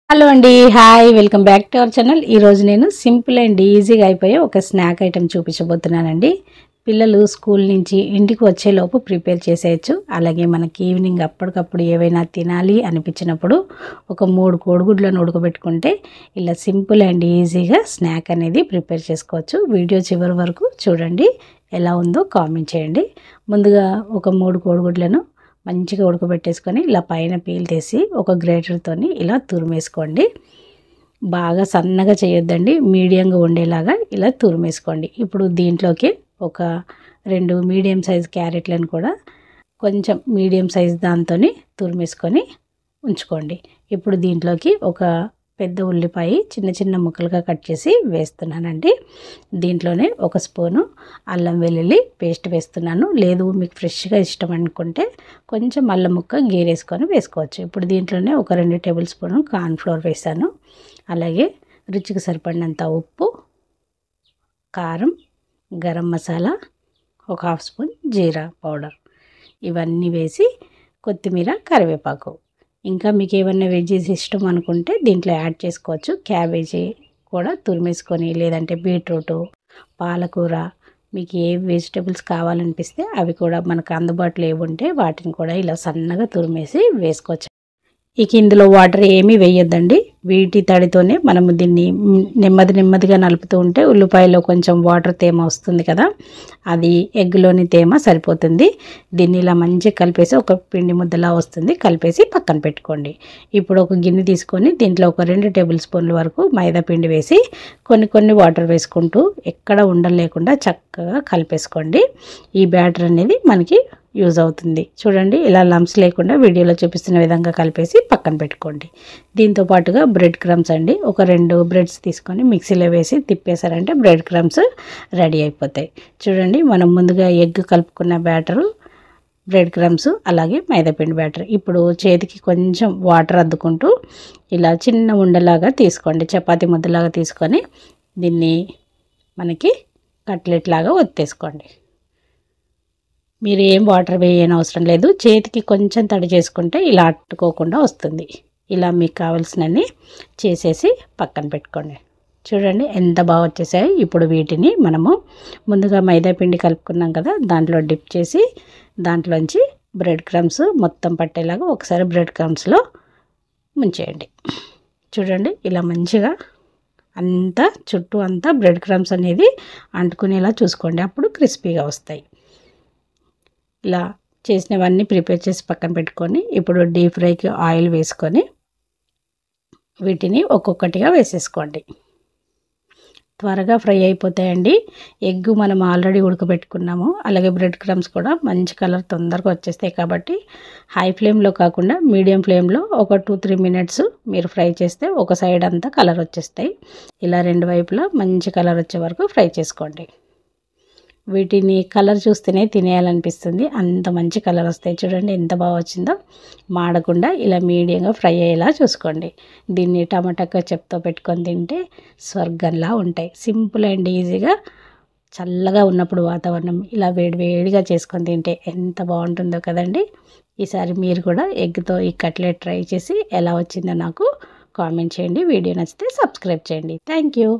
Hello అండి, hi, welcome back to our channel. ఈరోజు నేను సింపుల్ అండ్ ఈజీగా అయిపోయే ఒక స్నాక్ ఐటెం చూపించబోతున్నానండి. పిల్లలు స్కూల్ నుంచి ఇంటికి వచ్చేలోపు ప్రిపేర్ చేసేయచ్చు. అలాగే మనకి ఈవినింగ్ అప్పటికప్పుడు ఏవైనా తినాలి అనిపించినప్పుడు ఒక 3 కోడిగుడ్లను ఉడకబెట్టుకుంటే ఇలా సింపుల్ అండ్ ఈజీగా స్నాక్ అనేది ప్రిపేర్ చేసుకోవచ్చు. వీడియో చివరి వరకు చూడండి, ఎలా ఉందో కామెంట్ చేయండి. ముందుగా ఒక 3 కోడిగుడ్లను మంచిగా ఉడకబెట్టేసుకొని ఇలా పైన పీల్ తీసి ఒక గ్రేటర్తోని ఇలా తురిమేసుకోండి. బాగా సన్నగా చేయొద్దండి, మీడియంగా ఉండేలాగా ఇలా తురిమేసుకోండి. ఇప్పుడు దీంట్లోకి ఒక 2 మీడియం సైజ్ క్యారెట్లను కూడా కొంచెం మీడియం సైజ్ దాంతోని తురిమేసుకొని ఉంచుకోండి. ఇప్పుడు దీంట్లోకి ఒక పెద్ద ఉల్లిపాయ చిన్న చిన్న ముక్కలుగా కట్ చేసి వేస్తున్నానండి. దీంట్లోనే ఒక స్పూను అల్లం వెల్లుల్లి పేస్ట్ వేస్తున్నాను. లేదు మీకు ఫ్రెష్గా ఇష్టం అనుకుంటే కొంచెం అల్లం ముక్క గీరేసుకొని వేసుకోవచ్చు. ఇప్పుడు దీంట్లోనే ఒక 2 టేబుల్ స్పూన్ కార్న్ఫ్లోర్ వేసాను. అలాగే రుచికి సరిపడినంత ఉప్పు, కారం, గరం మసాలా, ఒక హాఫ్ స్పూన్ జీరా పౌడర్ ఇవన్నీ వేసి కొత్తిమీర, కరివేపాకు, ఇంకా మీకు ఏమన్నా వెజ్జెస్ ఇష్టం అనుకుంటే దీంట్లో యాడ్ చేసుకోవచ్చు. క్యాబేజీ కూడా తురిమేసుకొని, లేదంటే బీట్రూటు, పాలకూర, మీకు ఏ వెజిటేబుల్స్ కావాలనిపిస్తే అవి కూడా మనకు అందుబాటులో ఏవి ఉంటే వాటిని కూడా ఇలా సన్నగా తురిమేసి వేసుకోవచ్చు. ఇక ఇందులో వాటర్ ఏమీ వేయొద్దండి. వీటి తడితోనే మనము దీన్ని నెమ్మదిగా నలుపుతూ ఉంటే ఉల్లిపాయలో కొంచెం వాటర్ తేమ వస్తుంది కదా, అది ఎగ్లోని తేమ సరిపోతుంది. దీన్ని ఇలా మంచిగా కలిపేసి ఒక పిండి ముద్దలా వస్తుంది, కలిపేసి పక్కన పెట్టుకోండి. ఇప్పుడు ఒక గిన్నె తీసుకొని దీంట్లో ఒక 2 టేబుల్ స్పూన్ల వరకు మైదా పిండి వేసి కొన్ని వాటర్ వేసుకుంటూ ఎక్కడ ఉండలు లేకుండా చక్కగా కలిపేసుకోండి. ఈ బ్యాటర్ అనేది మనకి యూజ్ అవుతుంది. చూడండి, ఇలా లంప్స్ లేకుండా వీడియోలో చూపిస్తున్న విధంగా కలిపేసి పక్కన పెట్టుకోండి. దీంతో పాటుగా బ్రెడ్ క్రమ్స్ అండి, ఒక 2 బ్రెడ్స్ తీసుకొని మిక్సీలో వేసి తిప్పేశారంటే బ్రెడ్ క్రమ్స్ రెడీ అయిపోతాయి. చూడండి, మనం ముందుగా ఎగ్ కలుపుకున్న బ్యాటరు, బ్రెడ్ క్రమ్స్, అలాగే మైదాపిండి బ్యాటర్. ఇప్పుడు చేతికి కొంచెం వాటర్ అద్దుకుంటూ ఇలా చిన్న ఉండలాగా తీసుకోండి, చపాతీ ముద్దలాగా తీసుకొని దీన్ని మనకి కట్లెట్ లాగా ఒత్తేసుకోండి. మీరు ఏం వాటర్ వేయని అవసరం లేదు, చేతికి కొంచెం తడి చేసుకుంటే ఇలా అట్టుకోకుండా వస్తుంది. ఇలా మీకు కావాల్సినన్ని చేసేసి పక్కన పెట్టుకోండి. చూడండి ఎంత బాగా వచ్చేసాయి. ఇప్పుడు వీటిని మనము ముందుగా మైదా పిండి కలుపుకున్నాం కదా, దాంట్లో డిప్ చేసి దాంట్లోంచి బ్రెడ్ క్రమ్స్ మొత్తం పట్టేలాగా ఒకసారి బ్రెడ్ క్రమ్స్లో ముంచేయండి. చూడండి, ఇలా మంచిగా అంతా చుట్టూ అంతా బ్రెడ్ క్రమ్స్ అనేది అంటుకునేలా చూసుకోండి, అప్పుడు క్రిస్పీగా వస్తాయి. ఇలా చేసినవన్నీ ప్రిపేర్ చేసి పక్కన పెట్టుకొని ఇప్పుడు డీప్ ఫ్రైకి ఆయిల్ వేసుకొని వీటిని ఒక్కొక్కటిగా వేసేసుకోండి. త్వరగా ఫ్రై అయిపోతాయండి. ఎగ్ మనం ఆల్రెడీ ఉడకబెట్టుకున్నాము, అలాగే బ్రెడ్ క్రమ్స్ కూడా మంచి కలర్ తొందరగా వచ్చేస్తాయి. కాబట్టి హై ఫ్లేమ్లో కాకుండా మీడియం ఫ్లేమ్లో ఒక 2-3 మినిట్స్ మీరు ఫ్రై చేస్తే ఒక సైడ్ అంతా కలర్ వచ్చేస్తాయి. ఇలా 2 వైపులా మంచి కలర్ వచ్చే వరకు ఫ్రై చేసుకోండి. వీటిని కలర్ చూస్తేనే తినేయాలనిపిస్తుంది, అంత మంచి కలర్ వస్తాయి. చూడండి ఎంత బాగా వచ్చిందో. మాడకుండా ఇలా మీడియంగా ఫ్రై అయ్యేలా చూసుకోండి. దీన్ని టమాటా కెచప్తో పెట్టుకొని తింటే స్వర్గంలా ఉంటాయి. సింపుల్ అండ్ ఈజీగా చల్లగా ఉన్నప్పుడు వాతావరణం ఇలా వేడిగా చేసుకొని తింటే ఎంత బాగుంటుందో కదండి. ఈసారి మీరు కూడా ఎగ్తో ఈ కట్లెట్ ట్రై చేసి ఎలా వచ్చిందో నాకు కామెంట్ చేయండి. వీడియో నచ్చితే సబ్స్క్రైబ్ చేయండి. Thank you.